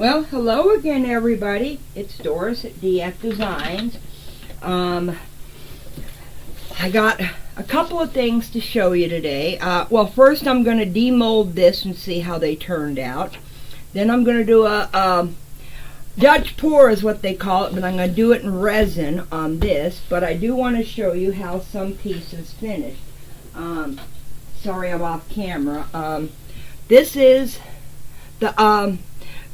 Well, hello again, everybody. It's Doris at DF Designs. I got a couple of things to show you today. Well, first I'm going to demold this and see how they turned out. Then I'm going to do a Dutch pour is what they call it, but I'm going to do it in resin on this. But I do want to show you how some pieces finished. Sorry I'm off camera. This is the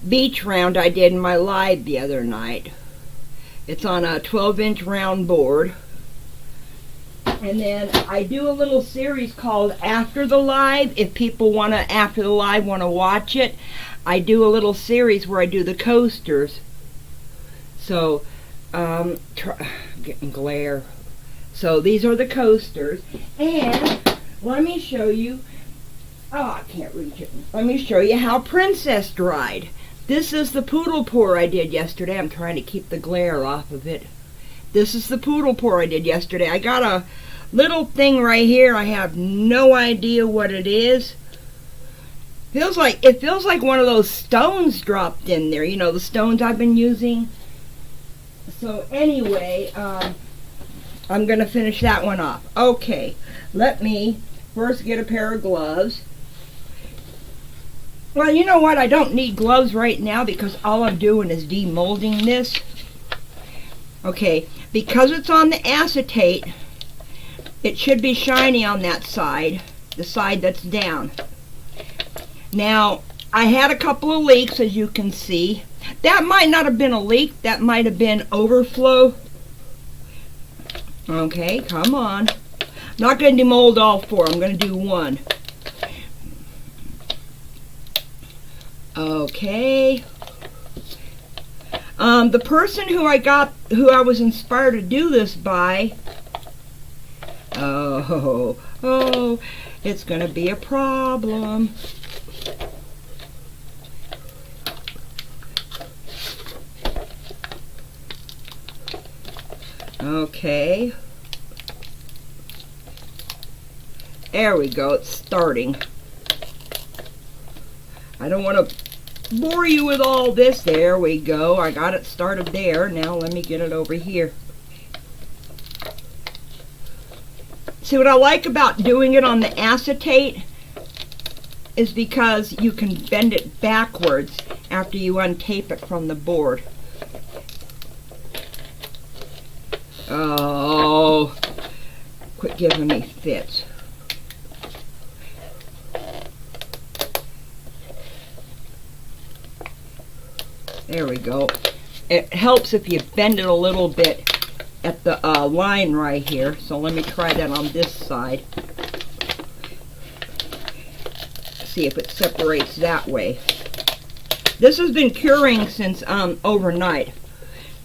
beach round I did in my live the other night. It's on a 12-inch round board. And then I do a little series called After the Live. If people want to, after the live, want to watch it, I do a little series where I do the coasters. So, getting glare. So these are the coasters. And let me show you, I can't reach it. Let me show you how Princess dried. This is the poodle pour I did yesterday. I'm trying to keep the glare off of it. This is the poodle pour I did yesterday. I got a little thing right here. I have no idea what it is. It feels like one of those stones dropped in there. You know, the stones I've been using. So anyway, I'm going to finish that one off. Okay, let me first get a pair of gloves. Well, you know what? I don't need gloves right now because all I'm doing is demolding this. Okay, because it's on the acetate, it should be shiny on that side, the side that's down. Now, I had a couple of leaks, as you can see. That might not have been a leak. That might have been overflow. Okay, come on. I'm not going to demold all four. I'm going to do one. Okay. The person who I was inspired to do this by, oh, it's going to be a problem. Okay. There we go. It's starting. I don't want to bore you with all this. There we go. I got it started there. Now let me get it over here. See, what I like about doing it on the acetate is because you can bend it backwards after you untape it from the board. Oh, quit giving me fits. There we go. It helps if you bend it a little bit at the line right here. So let me try that on this side. See if it separates that way. This has been curing since overnight.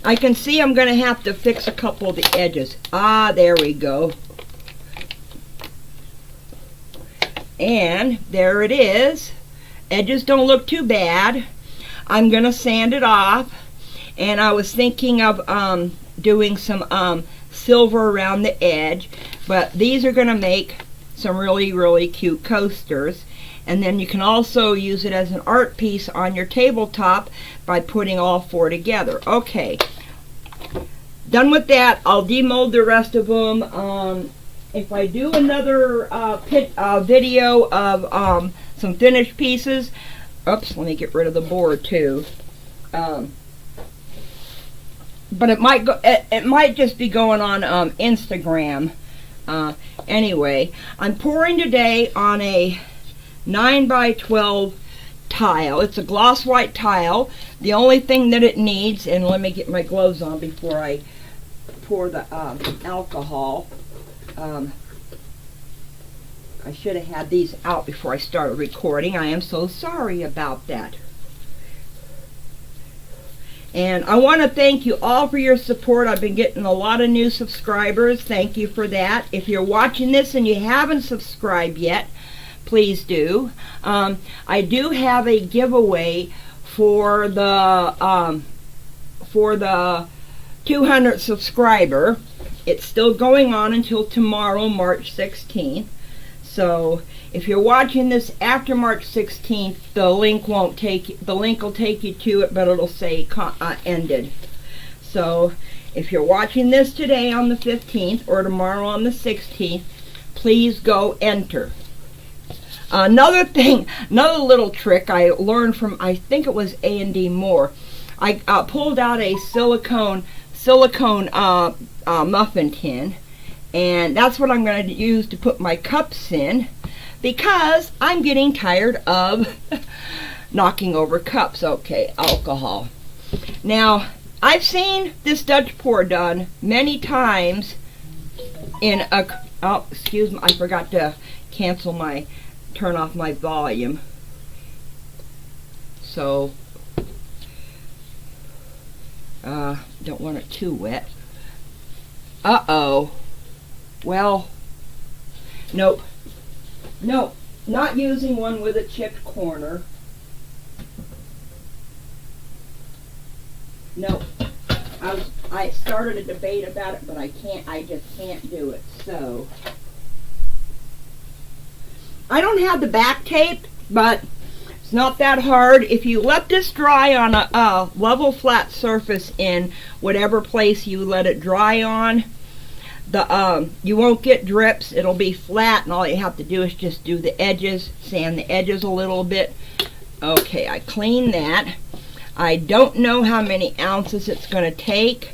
I can see I'm going to have to fix a couple of the edges. Ah, there we go. And there it is. Edges don't look too bad. I'm going to sand it off, and I was thinking of doing some silver around the edge, but these are going to make some really, really cute coasters. And then you can also use it as an art piece on your tabletop by putting all four together. Okay, done with that. I'll demold the rest of them. If I do another video of some finished pieces, oops, let me get rid of the board too. But it might just be going on Instagram. Anyway, I'm pouring today on a 9x12 tile. It's a gloss white tile. The only thing that it needs, and let me get my gloves on before I pour the alcohol. I should have had these out before I started recording. I am so sorry about that. And I want to thank you all for your support. I've been getting a lot of new subscribers. Thank you for that. If you're watching this and you haven't subscribed yet, please do. I do have a giveaway for the 200 subscriber. It's still going on until tomorrow, March 16th. So if you're watching this after March 16th, the link will take you to it, but it'll say ended. So if you're watching this today on the 15th or tomorrow on the 16th, please go enter. Another little trick I learned from, I think it was A&D Moore. I pulled out a silicone muffin tin, and that's what I'm going to use to put my cups in, because I'm getting tired of knocking over cups. Okay, alcohol. Now, I've seen this Dutch pour done many times in a, oh, excuse me, I forgot to turn off my volume. So, don't want it too wet. Uh-oh. Well, nope, not using one with a chipped corner. Nope. I started a debate about it, but I just can't do it. So, I don't have the back tape, but it's not that hard. If you let this dry on a level flat surface in whatever place you let it dry on, you won't get drips. It'll be flat, and all you have to do is just do the edges, sand the edges a little bit. Okay, I clean that. I don't know how many ounces it's going to take,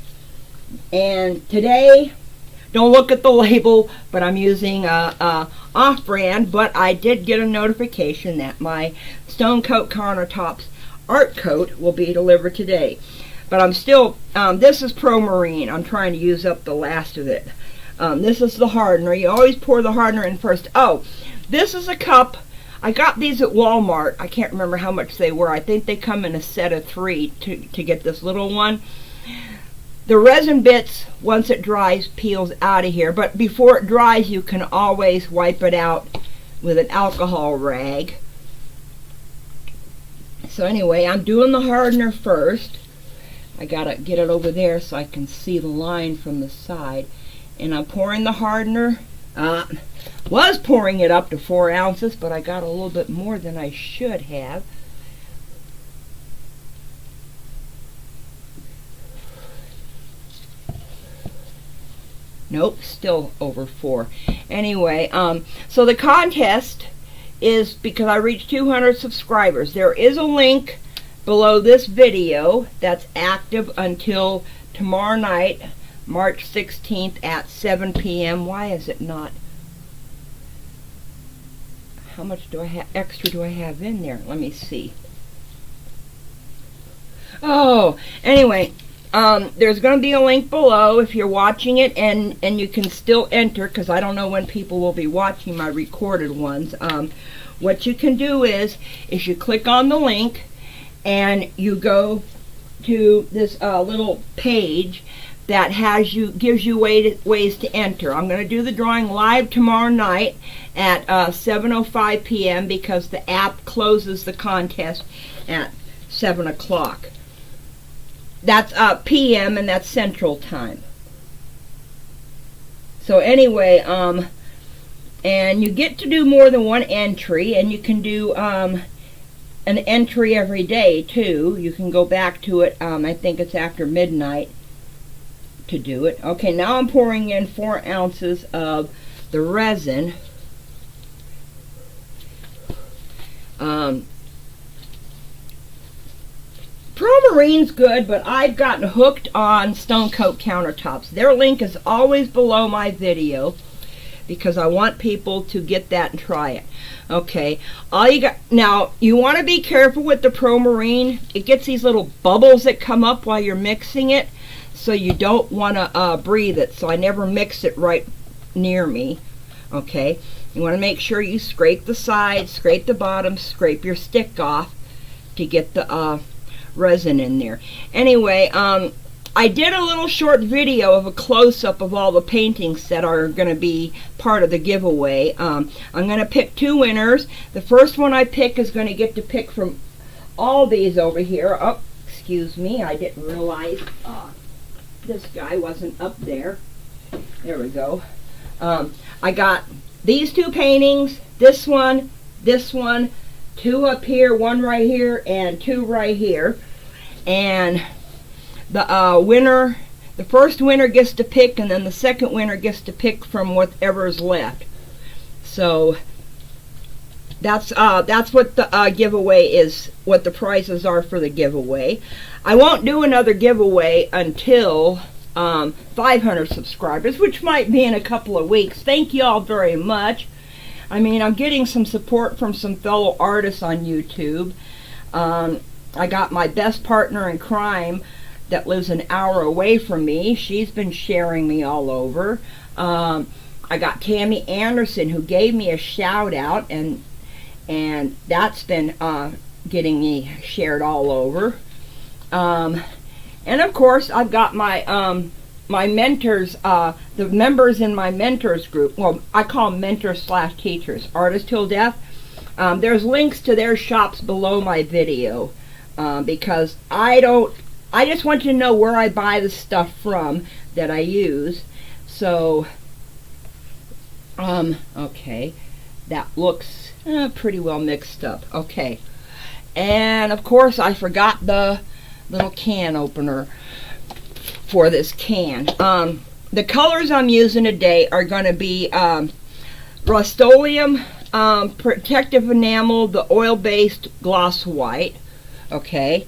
and today, don't look at the label, but I'm using off-brand, but I did get a notification that my Stone Coat Countertops Art Coat will be delivered today. But I'm still, this is Pro Marine. I'm trying to use up the last of it. This is the hardener. You always pour the hardener in first. Oh, this is a cup. I got these at Walmart. I can't remember how much they were. I think they come in a set of 3 to get this little one. The resin bits, once it dries, peels out of here. But before it dries, you can always wipe it out with an alcohol rag. So anyway, I'm doing the hardener first. I gotta get it over there so I can see the line from the side. And I'm pouring the hardener. Was pouring it up to 4 ounces, but I got a little bit more than I should have. Nope, still over 4. Anyway, so the contest is because I reached 200 subscribers. There is a link below this video that's active until tomorrow night, March 16th at 7 p.m. Why is it not? How much extra do I have in there? Let me see. Oh, anyway, there's going to be a link below if you're watching it, and you can still enter, because I don't know when people will be watching my recorded ones. What you can do is you click on the link, and you go to this little page that gives you ways to enter. I'm going to do the drawing live tomorrow night at 7:05 p.m. because the app closes the contest at 7 o'clock. That's p.m. and that's Central Time. So anyway, and you get to do more than one entry, and you can do an entry every day too. You can go back to it. I think it's after midnight to do it. Okay, now I'm pouring in 4 ounces of the resin. Pro Marine's good, but I've gotten hooked on Stone Coat Countertops. Their link is always below my video because I want people to get that and try it. Okay, all you got now, you want to be careful with the Pro Marine. It gets these little bubbles that come up while you're mixing it, so you don't want to breathe it. So I never mix it right near me. Okay, you want to make sure you scrape the sides, scrape the bottom, scrape your stick off to get the resin in there. Anyway, I did a little short video of a close-up of all the paintings that are going to be part of the giveaway. I'm going to pick 2 winners. The first one I pick is going to get to pick from all these over here. Oh, excuse me, I didn't realize this guy wasn't up there. There we go. I got these two paintings, this one, 2 up here, 1 right here, and 2 right here. And the winner, the first winner gets to pick, and then the second winner gets to pick from whatever's left. So that's what the giveaway is, what the prizes are for the giveaway. I won't do another giveaway until 500 subscribers, which might be in a couple of weeks. Thank you all very much. I mean, I'm getting some support from some fellow artists on YouTube. I got my best partner in crime that lives an hour away from me. She's been sharing me all over. I got Tammy Anderson, who gave me a shout out, and that's been getting me shared all over. And of course, I've got my my mentors, the members in my mentors group. Well, I call them mentors/teachers. Artist Till Death. There's links to their shops below my video, because I just want you to know where I buy the stuff from that I use. So, okay, that looks pretty well mixed up. Okay, and of course I forgot the little can opener for this can. The colors I'm using today are going to be Rust-Oleum Protective Enamel, the oil-based gloss white. Okay,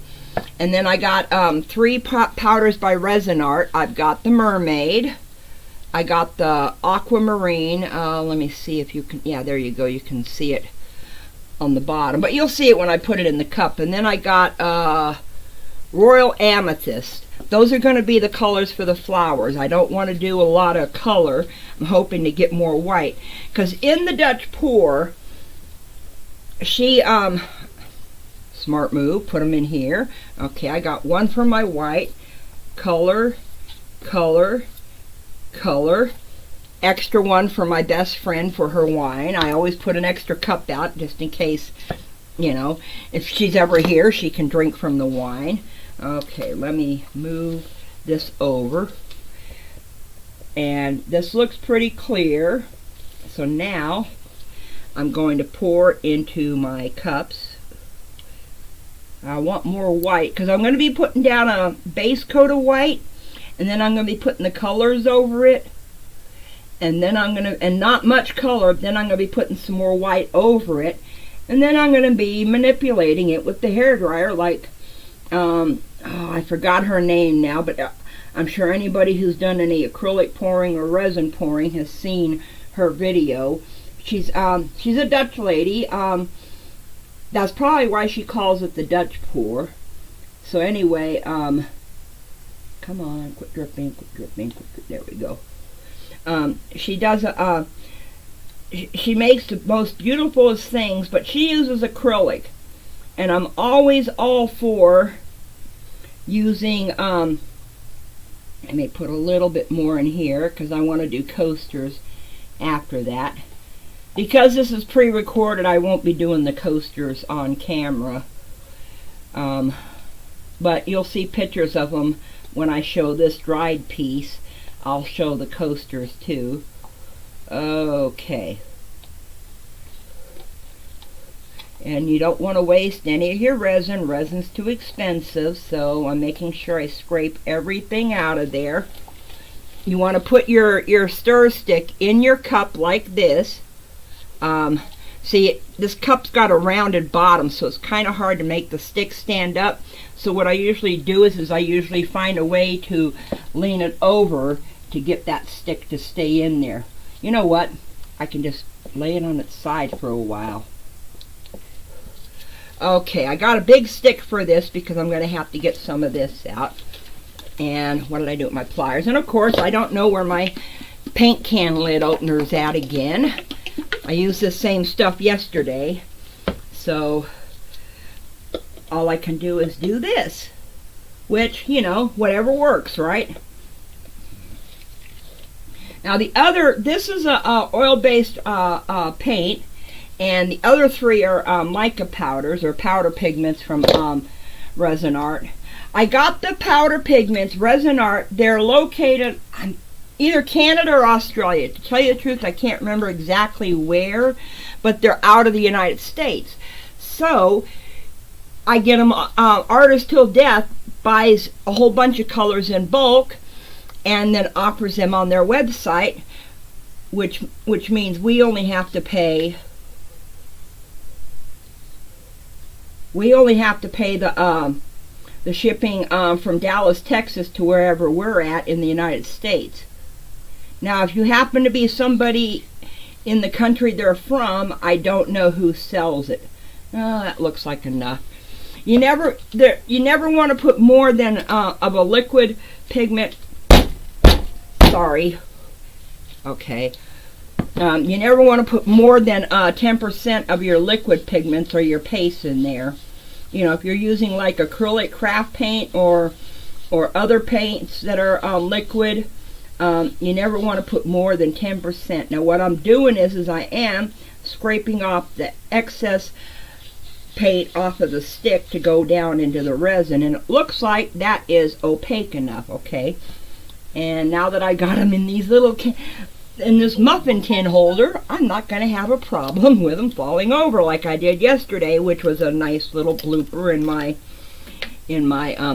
and then I got 3 powders by Resin Art. I've got the Mermaid, I got the Aquamarine. Let me see if you can, yeah, there you go, you can see it on the bottom, but you'll see it when I put it in the cup. And then I got Royal Amethyst. Those are going to be the colors for the flowers. I don't want to do a lot of color. I'm hoping to get more white, because in the Dutch pour, she smart move, put them in here. Okay, I got 1 for my white, color, extra 1 for my best friend for her wine. I always put an extra cup out just in case, you know, if she's ever here, she can drink from the wine. Okay, let me move this over. And this looks pretty clear. So now I'm going to pour into my cups. I want more white because I'm going to be putting down a base coat of white, and then I'm going to be putting the colors over it. And then I'm going to, and not much color, then I'm going to be putting some more white over it. And then I'm going to be manipulating it with the hairdryer like, oh, I forgot her name now, but I'm sure anybody who's done any acrylic pouring or resin pouring has seen her video. She's a Dutch lady. That's probably why she calls it the Dutch pour. So anyway, come on, quit dripping, there we go. She does she makes the most beautifulest things, but she uses acrylic, and I'm always all for using, I may put a little bit more in here because I want to do coasters after that. Because this is pre-recorded, I won't be doing the coasters on camera, but you'll see pictures of them when I show this dried piece. I'll show the coasters too. Okay. And you don't want to waste any of your resin. Resin's too expensive, so I'm making sure I scrape everything out of there. You want to put your stir stick in your cup like this. See, this cup's got a rounded bottom, so it's kind of hard to make the stick stand up. So what I usually do is I usually find a way to lean it over to get that stick to stay in there. You know what? I can just lay it on its side for a while. Okay, I got a big stick for this because I'm going to have to get some of this out. And what did I do with my pliers? And of course, I don't know where my paint can lid opener's at again. I used this same stuff yesterday, so all I can do is do this, which, you know, whatever works, right? Now the other, this is a oil-based paint, and the other 3 are mica powders or powder pigments from Resin Art. I got the powder pigments, Resin Art. They're located, either Canada or Australia. To tell you the truth, I can't remember exactly where, but they're out of the United States. So I get them, Artist Till Death buys a whole bunch of colors in bulk and then offers them on their website, which means we only have to pay the shipping from Dallas, Texas to wherever we're at in the United States. Now, if you happen to be somebody in the country they're from, I don't know who sells it. Oh, that looks like enough. You never want to put more than of a liquid pigment. Sorry. Okay. You never want to put more than 10% of your liquid pigments or your paste in there. You know, if you're using like acrylic craft paint or other paints that are liquid, you never want to put more than 10%. Now what I'm doing is I am scraping off the excess paint off of the stick to go down into the resin, and it looks like that is opaque enough. Okay, and now that I got them in these little in this muffin tin holder, I'm not going to have a problem with them falling over like I did yesterday, which was a nice little blooper in my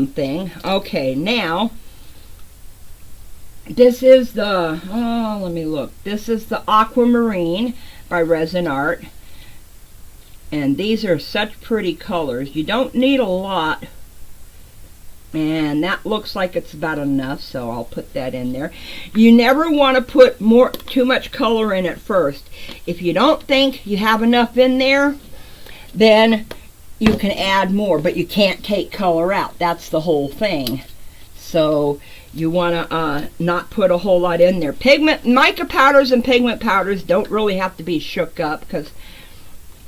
thing. Okay, now this is the let me look. This is the Aquamarine by Resin Art, and these are such pretty colors. You don't need a lot. And that looks like it's about enough, so I'll put that in there. You never want to put too much color in at first. If you don't think you have enough in there, then you can add more, but you can't take color out. That's the whole thing. So you want to not put a whole lot in there. Mica powders and pigment powders don't really have to be shook up because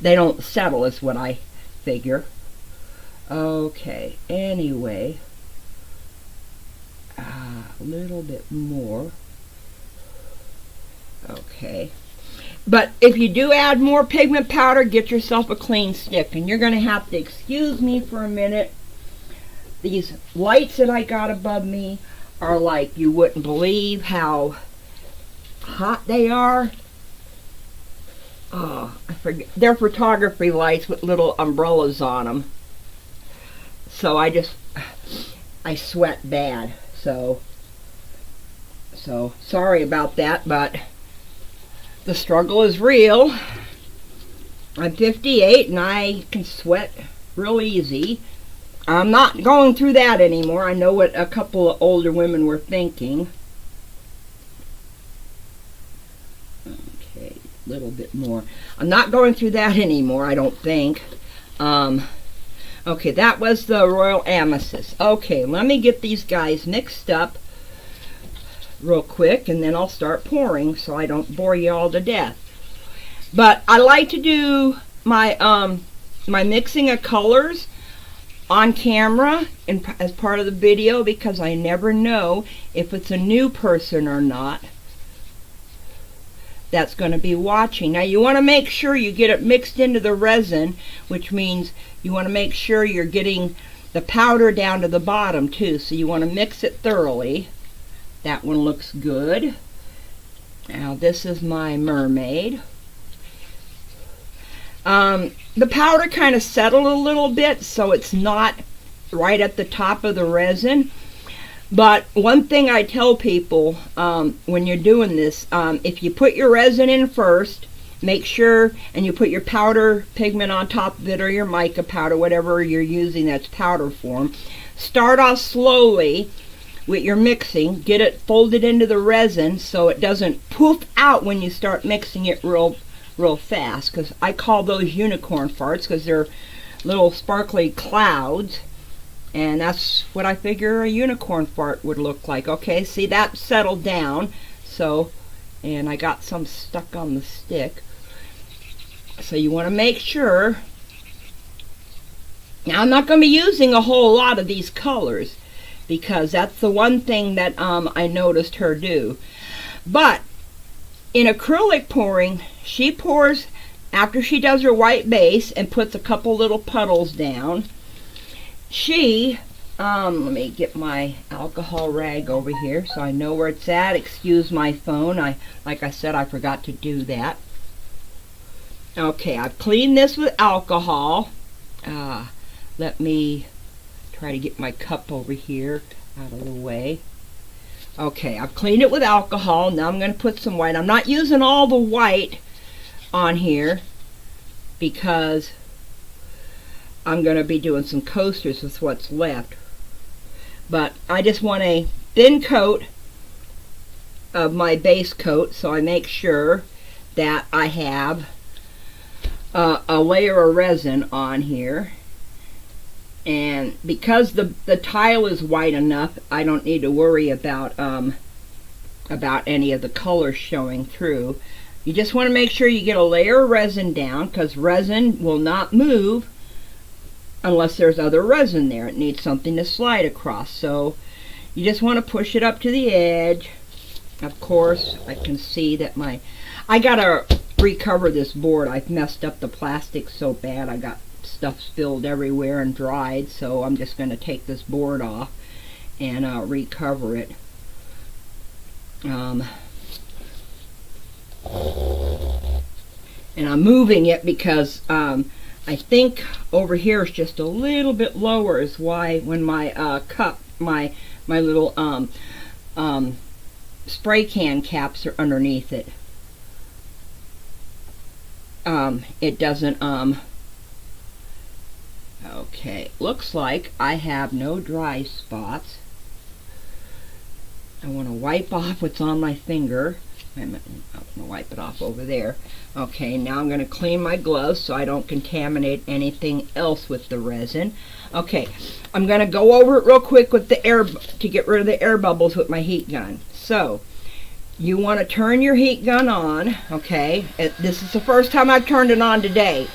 they don't settle, is what I figure. Okay, anyway. A little bit more. Okay. But if you do add more pigment powder, get yourself a clean stick. And you're going to have to excuse me for a minute. These lights that I got above me are like, you wouldn't believe how hot they are. Oh, I forget. They're photography lights with little umbrellas on them. So I sweat bad. So sorry about that, but the struggle is real. I'm 58 and I can sweat real easy. I'm not going through that anymore. I know what a couple of older women were thinking. Okay, a little bit more. I'm not going through that anymore, I don't think. Okay, that was the Royal Amethyst. Okay, let me get these guys mixed up real quick, and then I'll start pouring so I don't bore you all to death. But I like to do my my mixing of colors on camera as part of the video, because I never know if it's a new person or not that's going to be watching. Now you want to make sure you get it mixed into the resin, which means you want to make sure you're getting the powder down to the bottom too. So you want to mix it thoroughly. That one looks good. Now this is my mermaid. The powder kind of settled a little bit, so it's not right at the top of the resin. But one thing I tell people when you're doing this, if you put your resin in first, make sure, and you put your powder pigment on top of it, or your mica powder, whatever you're using that's powder form. Start off slowly with your mixing. Get it folded into the resin so it doesn't poof out when you start mixing it real fast. Because I call those unicorn farts, because they're little sparkly clouds. And that's what I figure a unicorn fart would look like. Okay, see, that settled down. So, and I got some stuck on the stick. So you want to make sure. Now I'm not going to be using a whole lot of these colors, because that's the one thing that I noticed her do. But in acrylic pouring, she pours, after she does her white base and puts a couple little puddles down, she Let me get my alcohol rag over here so I know where it's at. Excuse my phone. Like I said, I forgot to do that. Okay, I've cleaned this with alcohol. Let me try to get my cup over here out of the way. Okay, I've cleaned it with alcohol. Now I'm going to put some white. I'm not using all the white on here because I'm going to be doing some coasters with what's left. But I just want a thin coat of my base coat, so I make sure that I have a layer of resin on here. And because the tile is white enough, I don't need to worry about any of the colors showing through. You just want to make sure you get a layer of resin down, because resin will not move unless there's other resin there. It needs something to slide across. So you just want to push it up to the edge. Of course, I can see that I gotta recover this board. I've messed up the plastic so bad. I got stuff spilled everywhere and dried, so I'm just going to take this board off and recover it. And I'm moving it because I think over here is just a little bit lower, is why when my cup, my little spray can caps are underneath it. It doesn't okay, looks like I have no dry spots. I want to wipe off what's on my finger. I'm going to wipe it off over there. Okay, now I'm going to clean my gloves so I don't contaminate anything else with the resin. Okay, I'm going to go over it real quick with the air to get rid of the air bubbles with my heat gun. So, you want to turn your heat gun on, okay? This is the first time I've turned it on today.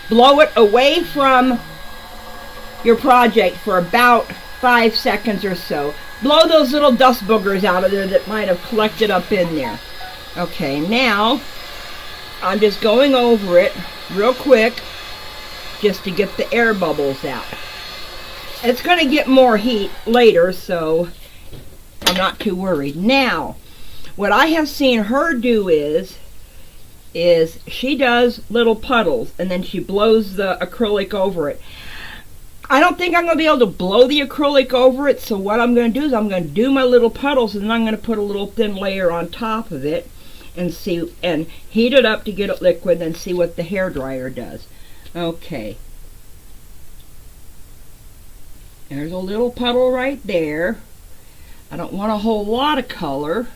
Blow it away from your project for about 5 seconds or so. Blow those little dust boogers out of there that might have collected up in there. Okay, now I'm just going over it real quick just to get the air bubbles out. It's going to get more heat later, so I'm not too worried. Now, what I have seen her do is she does little puddles and then she blows the acrylic over it. I don't think I'm going to be able to blow the acrylic over it, so what I'm going to do is I'm going to do my little puddles and then I'm going to put a little thin layer on top of it and see, and heat it up to get it liquid and see what the hairdryer does. Okay. There's a little puddle right there. I don't want a whole lot of color.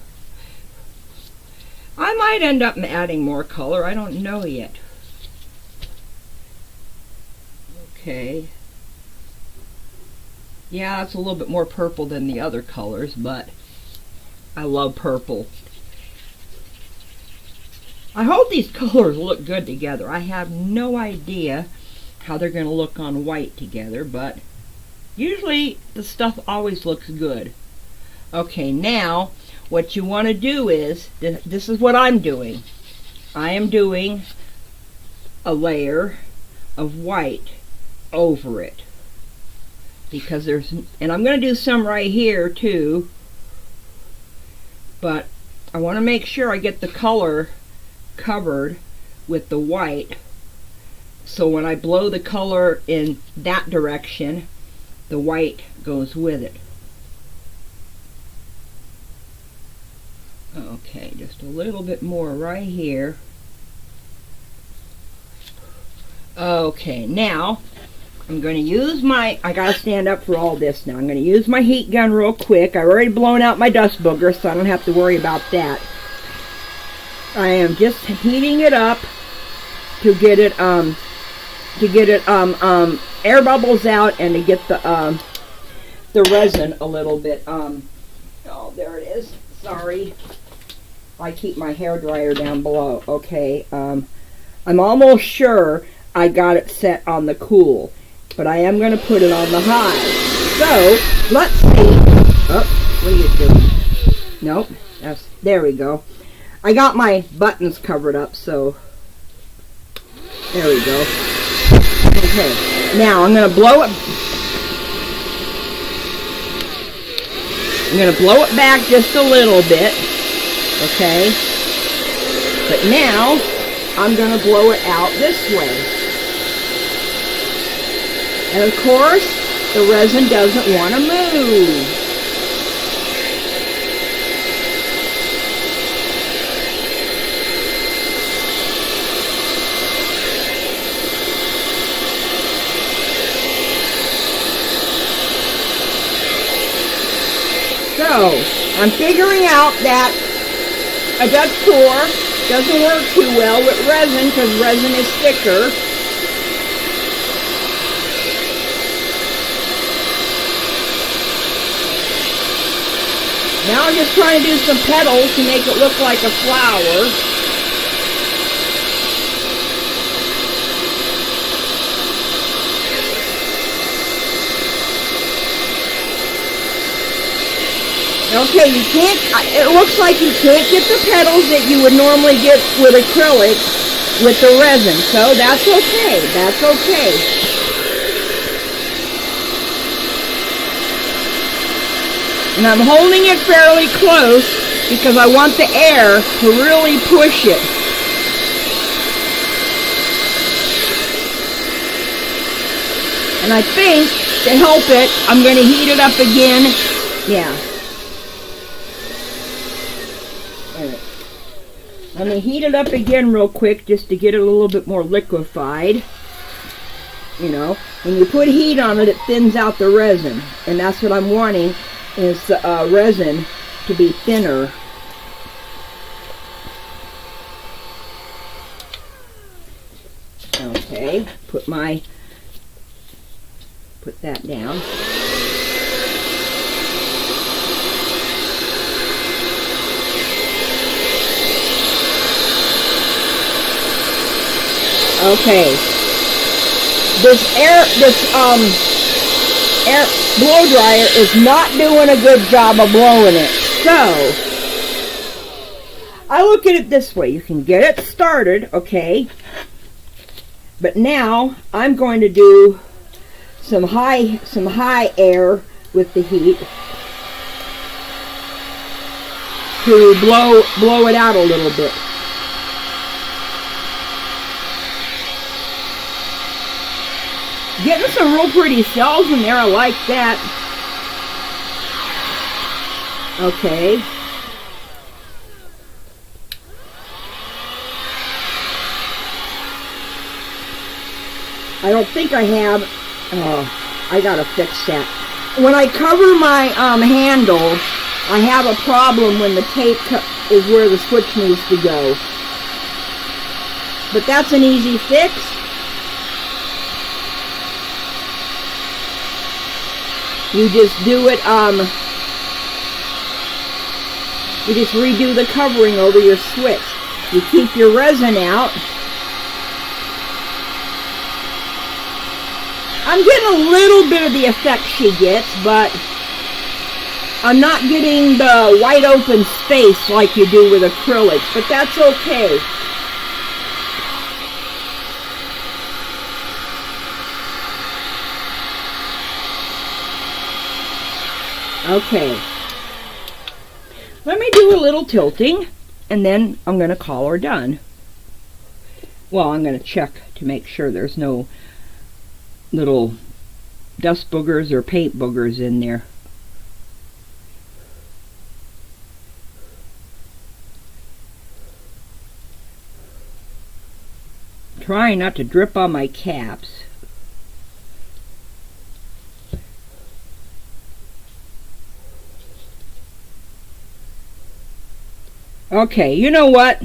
I might end up adding more color. I don't know yet. Okay. Yeah, it's a little bit more purple than the other colors, but I love purple. I hope these colors look good together. I have no idea how they're going to look on white together, but usually the stuff always looks good. Okay, now what you want to do is, this is what I'm doing. I am doing a layer of white over it. Because there's, and I'm going to do some right here too, but I want to make sure I get the color covered with the white, so when I blow the color in that direction, the white goes with it. Okay, just a little bit more right here. Okay, now I'm going to use my, I got to stand up for all this now. I'm going to use my heat gun real quick. I've already blown out my dust booger, so I don't have to worry about that. I am just heating it up to get it, air bubbles out and to get the resin a little bit, oh, there it is. Sorry. I keep my hairdryer down below. Okay, I'm almost sure I got it set on the cool, but I am going to put it on the high. So, let's see. Oh, what are you doing? Nope. There we go. I got my buttons covered up, so there we go. Okay, now I'm going to blow it. I'm going to blow it back just a little bit, okay? But now, I'm going to blow it out this way. And of course, the resin doesn't want to move. So, I'm figuring out that a Dutch pour doesn't work too well with resin because resin is thicker. Now I'm just trying to do some petals to make it look like a flower. Okay, you can't, it looks like you can't get the petals that you would normally get with acrylic with the resin, so that's okay, that's okay. And I'm holding it fairly close because I want the air to really push it. And I think, to help it, I'm going to heat it up again. Yeah. I'm going to heat it up again real quick just to get it a little bit more liquefied. You know, when you put heat on it, it thins out the resin. And that's what I'm wanting, is the resin to be thinner. Okay, put that down. Okay, this air blow dryer is not doing a good job of blowing it. So, I look at it this way. You can get it started, okay, but now I'm going to do some high air with the heat to blow it out a little bit. Getting some real pretty shells in there, I like that. Okay. I don't think I have, I gotta fix that. When I cover my handle, I have a problem when the tape is where the switch needs to go. But that's an easy fix. You just do it, you just redo the covering over your switch. You keep your resin out. I'm getting a little bit of the effect she gets, but I'm not getting the wide open space like you do with acrylics, but that's okay. Okay, let me do a little tilting, and then I'm going to call her done. Well, I'm going to check to make sure there's no little dust boogers or paint boogers in there. Trying not to drip on my caps. Okay, you know what?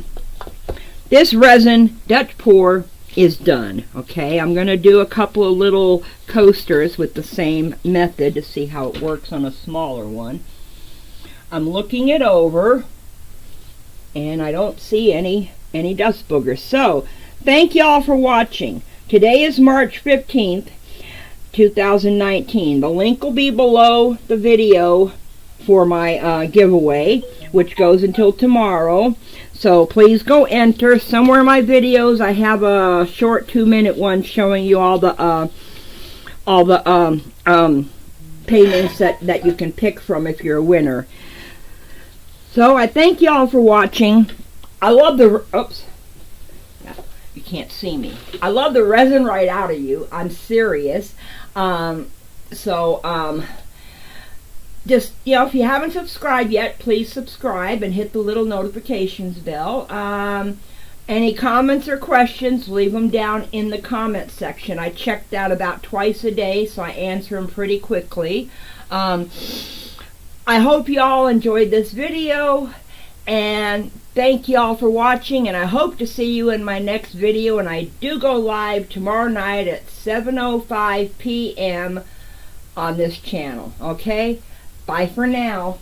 This resin Dutch pour is done. Okay, I'm going to do a couple of little coasters with the same method to see how it works on a smaller one. I'm looking it over and I don't see any dust boogers. So, thank y'all for watching. Today is March 15th, 2019. The link will be below the video for my giveaway, which goes until tomorrow. So please go enter. Somewhere in my videos I have a short 2-minute one showing you all the paintings that you can pick from if you're a winner. So I thank y'all for watching. I love the, oops, you can't see me. I love the resin right out of you. I'm serious. Just, you know, if you haven't subscribed yet, please subscribe and hit the little notifications bell. Any comments or questions, leave them down in the comment section. I check that about twice a day, so I answer them pretty quickly. I hope you all enjoyed this video, and thank you all for watching, and I hope to see you in my next video. And I do go live tomorrow night at 7:05 p.m. on this channel. Okay? Bye for now.